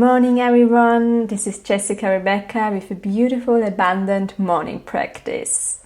Morning everyone, this is Jessica Rebecca with a beautiful abundant morning practice.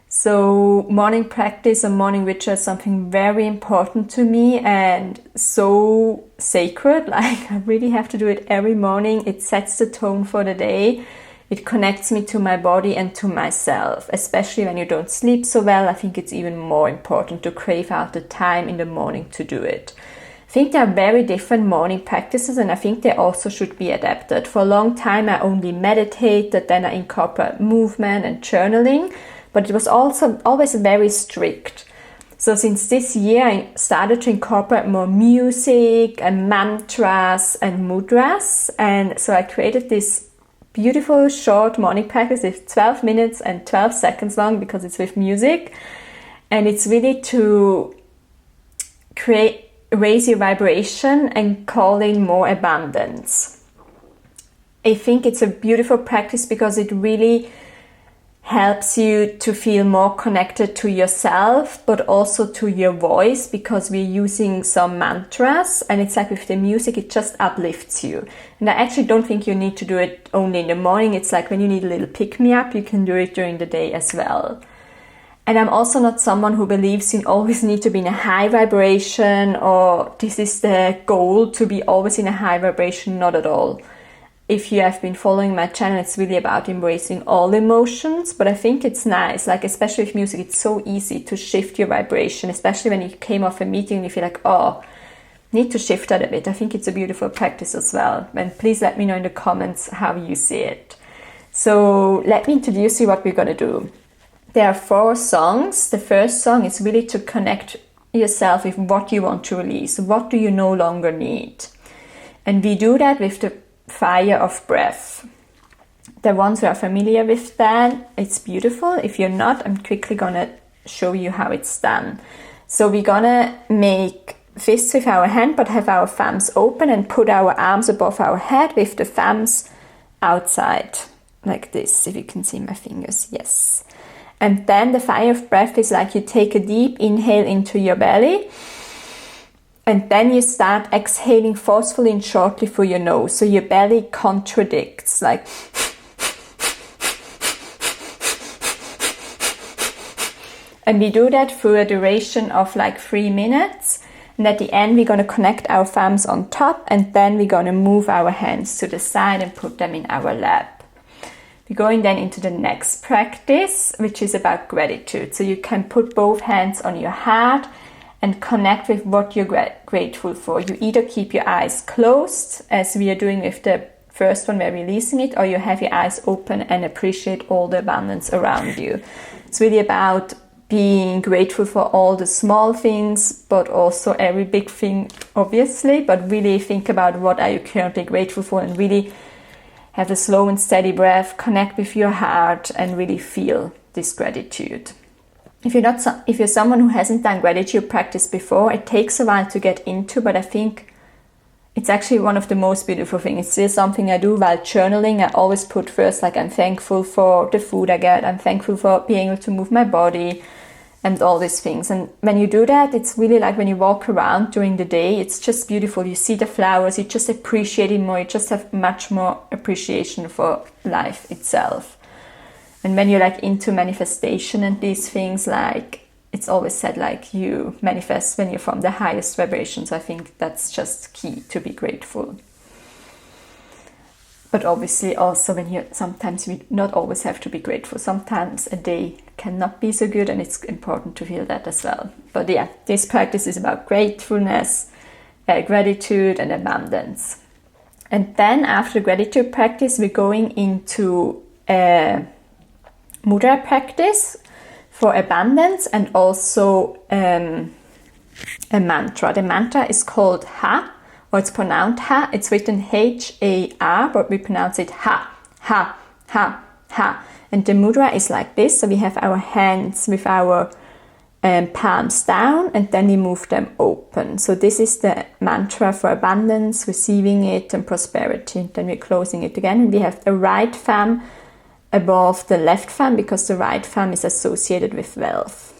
So morning practice or morning ritual is something very important to me and so sacred. Like I really have to do it every morning. It sets the tone for the day. It connects me to my body and to myself, especially when you don't sleep so well. I think it's even more important to crave out the time in the morning to do it. I think there are very different morning practices and I think they also should be adapted. For a long time I only meditated, then I incorporated movement and journaling, but it was also always very strict. So since this year I started to incorporate more music and mantras and mudras, and so I created this beautiful short morning practice. It's 12 minutes and 12 seconds long because it's with music, and it's really to raise your vibration and call in more abundance. I think it's a beautiful practice because it really helps you to feel more connected to yourself, but also to your voice, because we're using some mantras and it's like with the music, it just uplifts you. And I actually don't think you need to do it only in the morning. It's like when you need a little pick-me-up, you can do it during the day as well. And I'm also not someone who believes in always need to be in a high vibration or this is the goal to be always in a high vibration. Not at all. If you have been following my channel, it's really about embracing all emotions, but I think it's nice, like especially with music, it's so easy to shift your vibration, especially when you came off a meeting and you feel like, oh, need to shift that a bit. I think it's a beautiful practice as well. And please let me know in the comments how you see it. So let me introduce you what we're going to do. There are 4 songs. The first song is really to connect yourself with what you want to release. What do you no longer need? And we do that with the fire of breath. The ones who are familiar with that, it's beautiful. If you're not, I'm quickly gonna show you how it's done. So we're gonna make fists with our hand, but have our thumbs open and put our arms above our head with the thumbs outside, like this, if you can see my fingers, yes. And then the fire of breath is like you take a deep inhale into your belly and then you start exhaling forcefully and shortly through your nose. So your belly contradicts, like and we do that for a duration of like 3 minutes. And at the end, we're going to connect our thumbs on top and then we're going to move our hands to the side and put them in our lap. We're going then into the next practice, which is about gratitude. So you can put both hands on your heart and connect with what you're grateful for. You either keep your eyes closed, as we are doing with the first one, we're releasing it, or you have your eyes open and appreciate all the abundance around you. It's really about being grateful for all the small things, but also every big thing, obviously, but really think about what are you currently grateful for and really have a slow and steady breath, connect with your heart and really feel this gratitude. If you're someone who hasn't done gratitude practice before, it takes a while to get into, but I think it's actually one of the most beautiful things. It's still something I do while journaling. I always put first, like I'm thankful for the food I get, I'm thankful for being able to move my body and all these things. And when you do that, it's really like when you walk around during the day, it's just beautiful. You see the flowers, you just appreciate it more, you just have much more appreciation for life itself. And when you're like into manifestation and these things, like it's always said like you manifest when you're from the highest vibrations. I think that's just key to be grateful. But obviously also sometimes we not always have to be grateful. Sometimes a day cannot be so good and it's important to feel that as well. But yeah, this practice is about gratefulness, gratitude and abundance. And then after gratitude practice, we're going into a mudra practice for abundance and also a mantra. The mantra is called Ha. Or it's pronounced Ha. It's written H-A-R, but we pronounce it Ha, Ha, Ha, Ha. And the mudra is like this. So we have our hands with our palms down and then we move them open. So this is the mantra for abundance, receiving it and prosperity. And then we're closing it again. And we have the right thumb above the left thumb because the right thumb is associated with wealth.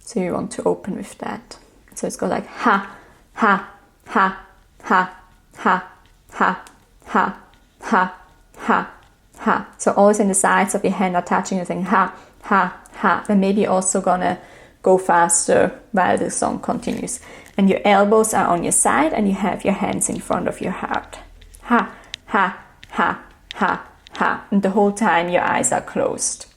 So you want to open with that. So it's got like Ha, Ha, Ha, Ha, ha, ha, ha, ha, ha, ha. So always in the sides of your hand are touching, you're saying ha, ha, ha. And maybe also gonna go faster while the song continues. And your elbows are on your side and you have your hands in front of your heart. Ha, ha, ha, ha, ha. And the whole time your eyes are closed.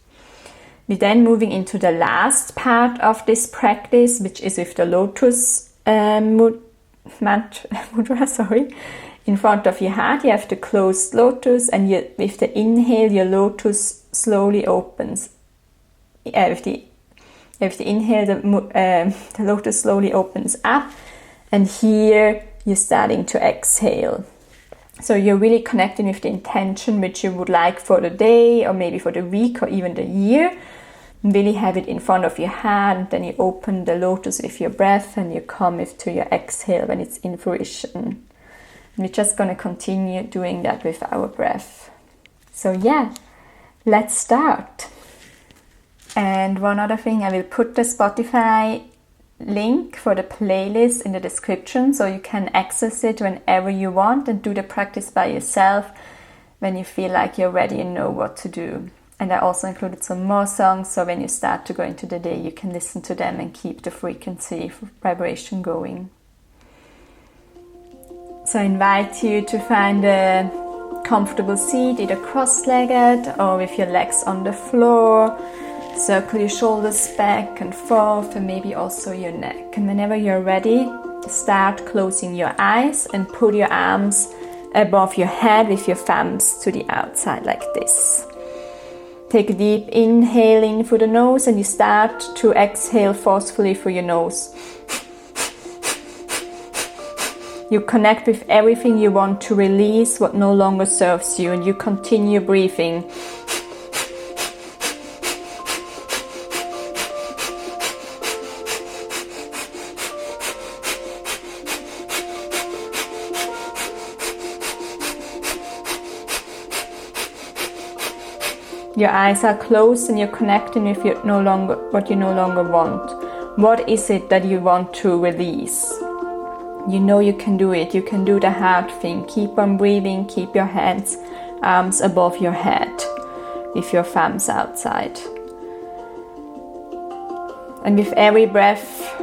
We're then moving into the last part of this practice, which is with the lotus mudra, in front of your heart. You have the closed lotus, and with the inhale, your lotus slowly opens. With the inhale, the lotus slowly opens up, and here you're starting to exhale. So you're really connecting with the intention which you would like for the day, or maybe for the week, or even the year. Really have it in front of your heart, and then you open the lotus with your breath, and you come to your exhale when it's in fruition. And we're just going to continue doing that with our breath. So yeah, let's start. And one other thing, I will put the Spotify link for the playlist in the description, so you can access it whenever you want and do the practice by yourself when you feel like you're ready and know what to do. And I also included some more songs, so when you start to go into the day, you can listen to them and keep the frequency vibration going. So I invite you to find a comfortable seat, either cross-legged or with your legs on the floor. Circle your shoulders back and forth, and maybe also your neck. And whenever you're ready, start closing your eyes and put your arms above your head with your thumbs to the outside like this. Take a deep inhale in through the nose, and you start to exhale forcefully through your nose. You connect with everything you want to release, what no longer serves you, and you continue breathing. Your eyes are closed and you're connecting with what you no longer want. What is it that you want to release? You know you can do it. You can do the hard thing. Keep on breathing. Keep your arms above your head with your thumbs outside. And with every breath,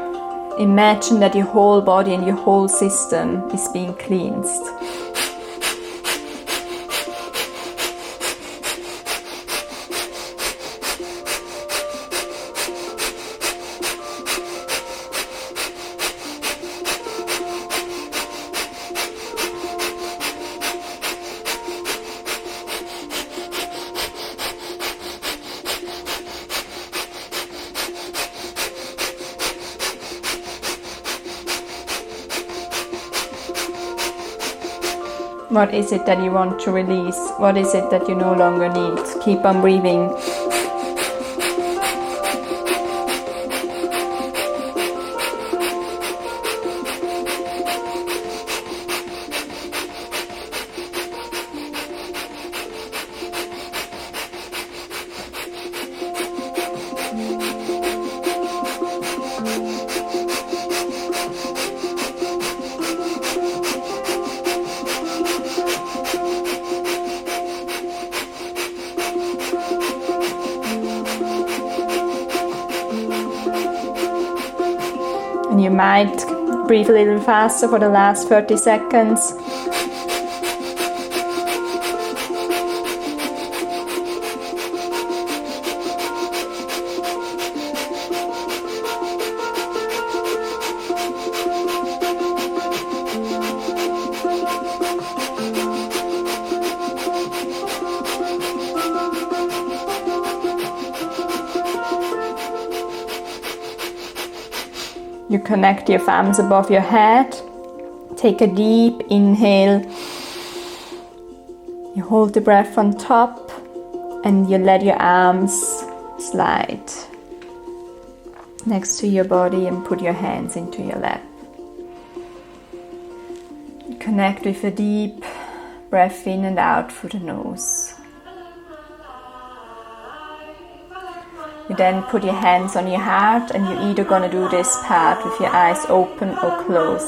imagine that your whole body and your whole system is being cleansed. What is it that you want to release? What is it that you no longer need? Keep on breathing. And you might breathe a little faster for the last 30 seconds. You connect your thumbs above your head. Take a deep inhale. You hold the breath on top and you let your arms slide next to your body and put your hands into your lap. Connect with a deep breath in and out through the nose. You then put your hands on your heart and you're either going to do this part with your eyes open or closed.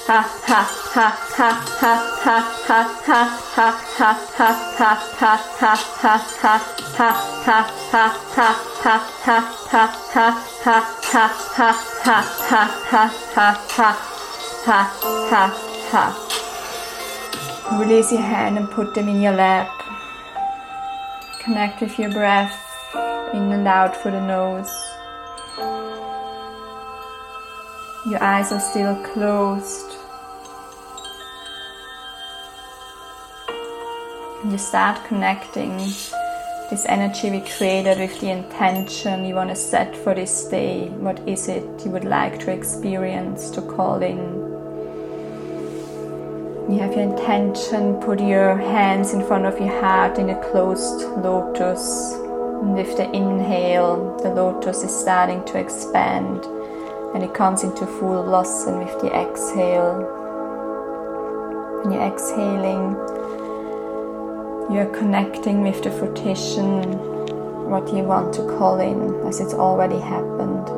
Release your hand and put them in your lap. Connect with your breath in and out through the nose. Your eyes are still closed. And you start connecting this energy we created with the intention you want to set for this day. What is it you would like to experience, to call in? You have your intention, put your hands in front of your heart in a closed lotus. And with the inhale, the lotus is starting to expand and it comes into full blossom with the exhale. When you're exhaling, you're connecting with the fruition, what you want to call in, as it's already happened.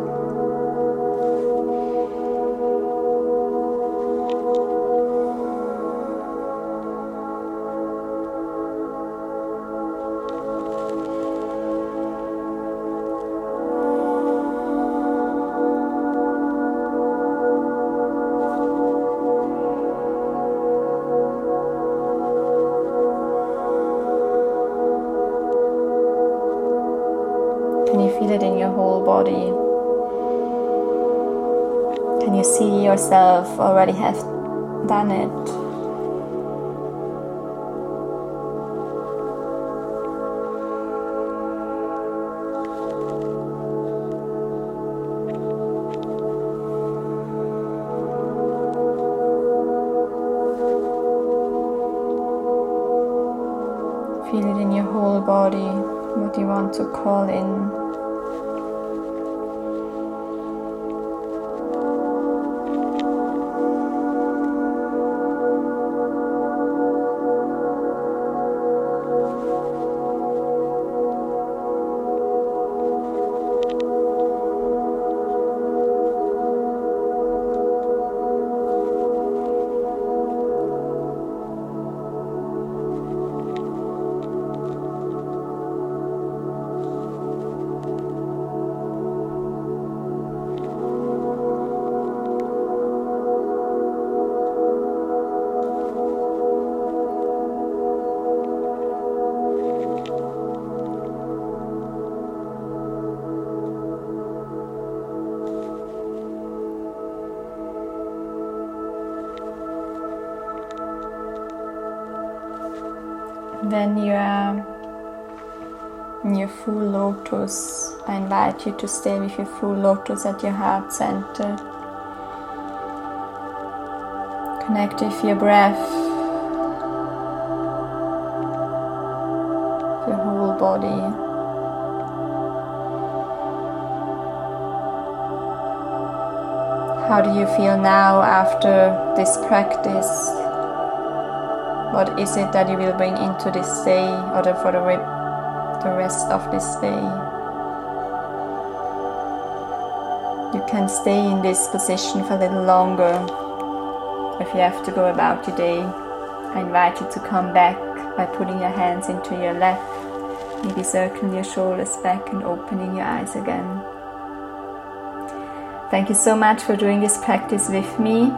Can you feel it in your whole body? Can you see yourself already have done it? Feel it in your whole body, what you want to call in. When you are in your full lotus, I invite you to stay with your full lotus at your heart center. Connect with your breath, your whole body. How do you feel now after this practice? What is it that you will bring into this day or for the rest of this day? You can stay in this position for a little longer. If you have to go about your day, I invite you to come back by putting your hands into your lap, maybe circling your shoulders back and opening your eyes again. Thank you so much for doing this practice with me.